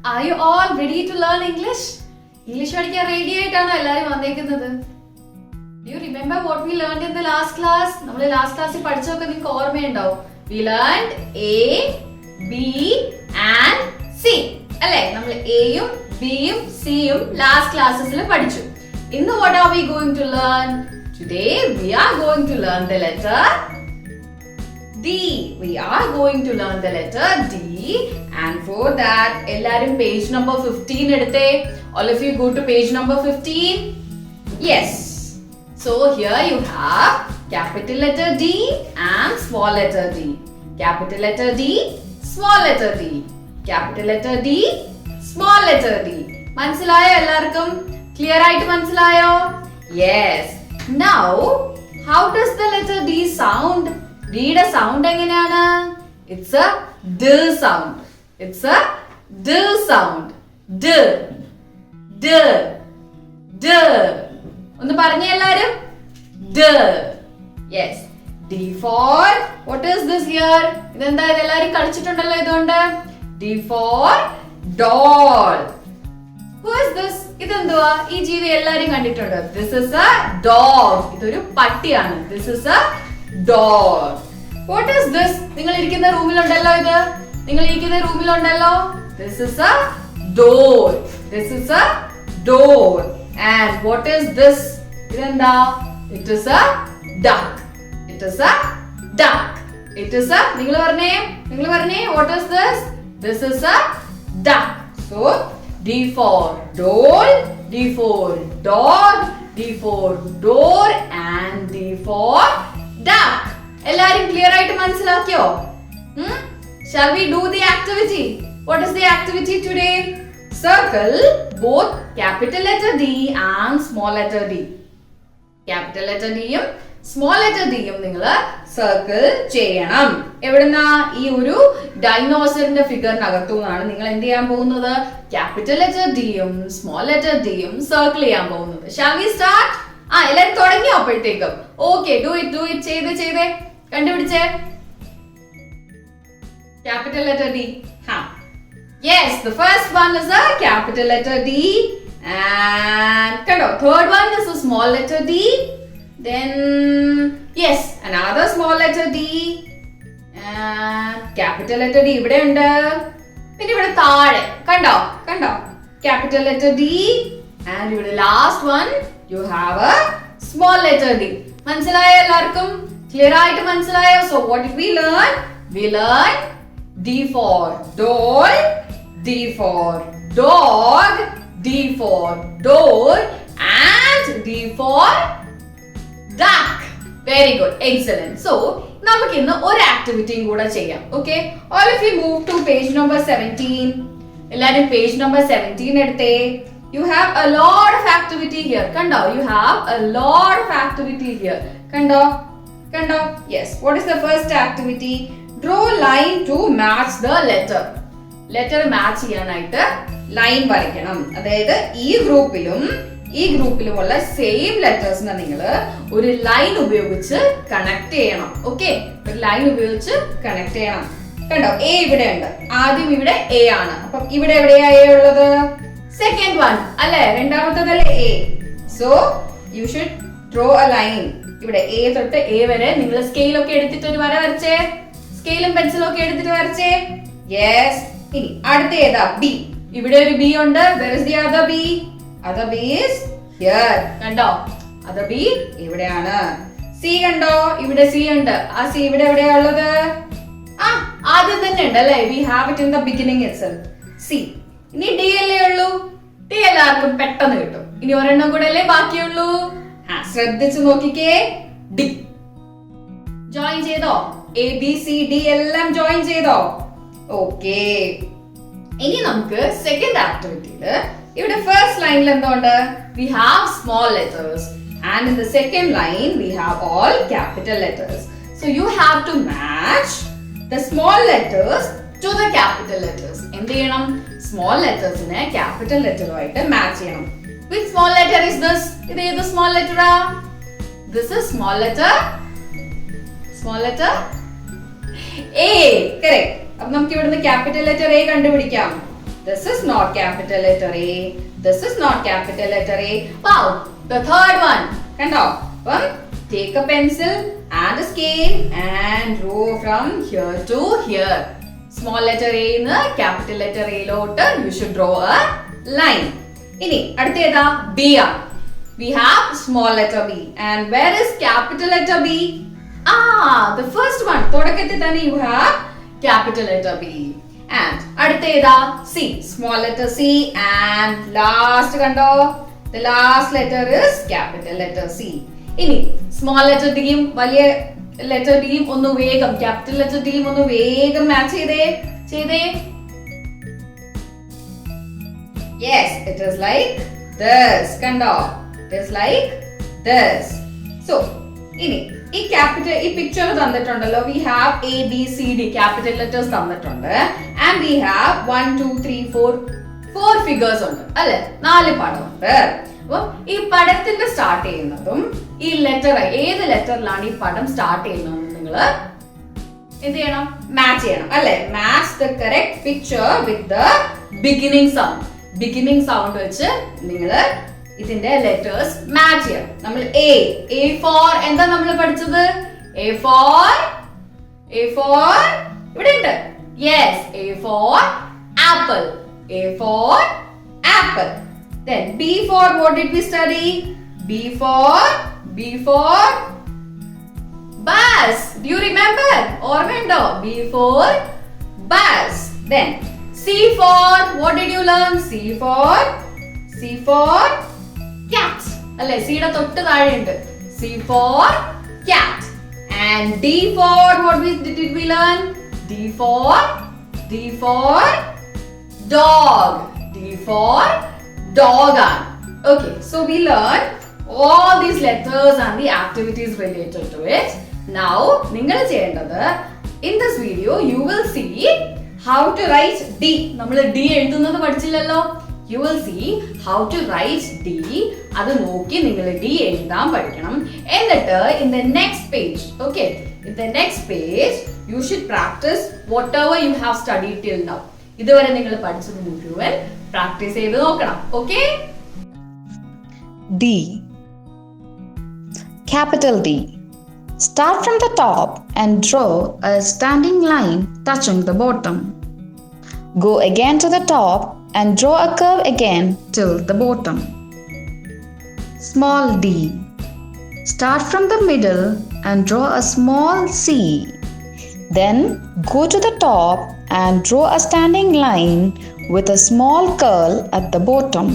Are you all ready to learn English? English പഠിക്കാൻ ready ആയിട്ടാണോ എല്ലാവരും വന്നേക്കുന്നത്? Do you remember what we learned in the last class? നമ്മൾ last ക്ലാസ്സിൽ പഠിച്ചതൊക്കെ നിങ്ങൾക്ക് ഓർമ്മയുണ്ടാവും. We learned A, B and C. അല്ലേ? നമ്മൾ Aയും Bയും Cയും ലാസ്റ്റ് ക്ലാസ്സസിൽ പഠിച്ചു. ഇന്ന് what are we going to learn? Today we are going to learn the letter D. We are going to learn the letter D, and for that ellarum page number 15 eduthe. All of you go to page number 15. Yes, so here you have capital letter D and small letter d. Capital letter D, small letter d. Capital letter D, small letter d. Manasilayo ellarkum? Clear aayittu manasilayo? Yes. Now how does the letter D sound? D യുടെ sound എങ്ങനെയാണ്? It's a D sound. It's a D sound. D, D, D. ഒന്ന് പറഞ്ഞേ എല്ലാരും. D. Yes. D for what is this here? ഇതെന്താ? ഇതെല്ലാരും കളിച്ചിട്ടുണ്ടല്ലോ ഇതുകൊണ്ട്. D for doll. Who is this? ഇതെന്തുവാ? ഈ ജീവി എല്ലാരും കണ്ടിട്ടുണ്ട്. This is a dog. ഇതൊരു പട്ടിയാണ്. This is a dog. What is this? നിങ്ങൾ ഇരിക്കുന്ന റൂമിലുണ്ടല്ലോ ഇത്. നിങ്ങൾ ഇരിക്കുന്ന റൂമിലുണ്ടല്ലോ. This is a door. This is a door. And what is this? ഇതെന്താ? It is a duck. It is a duck. It is a നിങ്ങൾ പറഞ്ഞേ what is this? This is a duck. So D for doll, D for dog, D for door and D for duck. എല്ലാരും clear ആയിട്ട് മനസ്സിലാക്കിയോ? Shall we do the activity? What is the activity today? Circle both capital letter D and small letter d. Capital letter D യും small letter d യും നിങ്ങൾ circle ചെയ്യണം. എവിടുന്നാ? ഈ ഒരു ഡൈനോസറിന്റെ ഫിഗറിനകത്തുനിന്നാണ് നിങ്ങൾ എന്ത് ചെയ്യാൻ പോകുന്നത്? ക്യാപിറ്റൽ ലെറ്റർ D യും സ്മോൾ ലെറ്റർ d യും സർക്കിൾ ചെയ്യാൻ പോകുന്നത്. Shall we start? എല്ലാരും തുടങ്ങിയോ അപ്പോഴത്തേക്കും? Okay, do it ചെയ്തേ കണ്ടുപിടിച്ചേ. Capital letter D. Yes, the first one is a capital letter D, and third one is a small letter d. Then yes, another small letter d, and capital letter D ഇവിടെ ഉണ്ട്. പിന്നെ ഇവിടെ താഴെ കണ്ടോ capital letter D, and ഇവിടെ last one you have a small letter d. മനസ്സിലായോ എല്ലാവർക്കും? Clear ആയിട്ട് മനസ്സിലായോ? So what did we learn? We learned D for doll, D for dog, D for door and D for duck. Very good, excellent. So നമുക്ക് ഇന്ന് ഒരു ആക്ടിവിറ്റിയും കൂടെ ചെയ്യാം. Okay, all of you move to page number 17. എല്ലാവരും page number 17 എടുത്തേ. You have a lot of activity here. കണ്ടോ? You have a lot of activity here. കണ്ടോ? Yes. What is the first activity? Draw line to match the letter. Letter match ചെയ്യാനായിട്ട് line വരയ്ക്കണം. അതായത് ഈ ഗ്രൂപ്പിലുമുള്ള same ലെറ്റേഴ്സിനെ നിങ്ങൾ ഒരു line ഉപയോഗിച്ച് connect ചെയ്യണം. ഓക്കെ, ഒരു ലൈൻ ഉപയോഗിച്ച് കണക്ട് ചെയ്യണം. കണ്ടോ? എ ഇവിടെ ഉണ്ട്. ആദ്യം ഇവിടെ എ ആണ്. അപ്പം ഇവിടെ എവിടെയാ എ ഉള്ളത്? സെക്കൻഡ് വൺ അല്ലേ? രണ്ടാമത്തേതല്ലേ A. So you should draw a line. ഇവിടെ എ തൊട്ട് എ വരെ നിങ്ങൾ സ്കെയിലൊക്കെ എടുത്തിട്ട് ഒരു വര വരച്ചേ. സ്കെയിലും പെൻസിലും ഒക്കെ എടുത്തിട്ട് വരച്ചേ. യെസ്. ഇനി അടുത്ത ഏതാ? ബി. ഇവിടെ ഒരു ബി ഉണ്ട്. Where is the other B? Other B is here. കണ്ടോ? Other B ഇവിടെയാണ്. സി കണ്ടോ? ഇവിടെ സി ഉണ്ട്. ആ സി ഇവിടെ എവിടെയാ ഉള്ളത്? ആദ്യം തന്നെ ഉണ്ട് അല്ലേ? We have it in the beginning itself. C. ഇനി ഡി അല്ലേ ഉള്ളൂ. ഡി എല്ലാവർക്കും പെട്ടെന്ന് കിട്ടും. ഇനി ഒരെണ്ണം കൂടെ അല്ലേ ബാക്കിയുള്ളൂ. ശ്രദ്ധിച്ചു നോക്കിക്കേ. ഡി ജോയിൻ ചെയ്തോ? എ ബി സി ഡി എല്ലാം ജോയിൻ ചെയ്തോ? ഓക്കെ. ഇനി നമുക്ക് സെക്കൻഡ് ആക്ടിവിറ്റിയില് ഇവിടെ ഫസ്റ്റ് ലൈനിൽ എന്തുണ്ട്? We have small letters, and in the second line we have all capital letters. So you have to match the small letters to the capital letters. എന്ത് ചെയ്യണം? Small ലെറ്റേഴ്സിനെ capital ലെറ്ററുമായിട്ട് match ചെയ്യണം. Which small letter is this? ഇത് ഏത് small ലെറ്ററാ? This is small letter A. Correct. അപ്പൊ നമുക്ക് ഇവിടുന്ന് ക്യാപിറ്റൽ ലെറ്റർ A കണ്ടുപിടിക്കാം. This is not capital letter A. This is not capital letter A. Wow, the third one. Take a pencil and a scale and draw from here to here. Small letter A in the capital letter A lote, you should draw a line. Ini, adutha B. We have small letter B. And where is capital letter B? The first one. You have capital letter B. And adutha C. Small letter C. And last kando, the last letter is capital letter C. Ini, small letter D, valiya letter D, onnu vegam, capital letter D, onnu vegam match cheyde. Yes, it is like this, kando. It is like this. So, ini capital, picture thannittundallo. We have A, B, C, D capital letters thannittund, and we have 1, 2, 3, 4 figures undu. Alle, 4 padam undu. ഈ പടത്തിന്റെ start ചെയ്യുന്നതും ഈ letter ഏത് ലെറ്ററിലാണ് ഈ പടം start ചെയ്യുന്നത് നിങ്ങൾ എന്ത് ചെയ്യണം? മാച്ച് ചെയ്യണം അല്ലെ? Match the correct picture with the beginning sound. Beginning sound വെച്ച് നിങ്ങൾ ഇതിന്റെ ലെറ്റേഴ്സ് മാച്ച് ചെയ്യണം. നമ്മൾ എ ഫോർ എന്താ നമ്മൾ പഠിച്ചത്? എ ഫോർ ഇവിടെ ഉണ്ട്. Yes, A four apple. A four apple. Then B for what did we study? B for bus. Do you remember? Ormendo. B for bus. Then C for what did you learn? C for cat. Alle C യുടെ തൊട്ട് താഴെ ഉണ്ട്. C for cat. And D for what did we learn? D for dog. D for dog. Okay, so we learned all these letters and the activities related to it. Now, ningal cheyendadu in this video you will see how to write D. Nammal D ezhuthunathu padichillallo. You will see how to write D. Adu nokki ningal D ezhuthan padikkanam. Ennittu in the next page, okay, in the next page you should practice whatever you have studied till now. ഇതുവരെ നിങ്ങൾ പഠിച്ചത് മുഴുവൻ practice ചെയ്ത് നോക്കണം. Okay? D. Capital D. Start from the top and draw a standing line touching the bottom. Go again to the top and draw a curve again till the bottom. Small d. Start from the middle and draw a small C. Then go to the top and draw a standing line with a small curl at the bottom.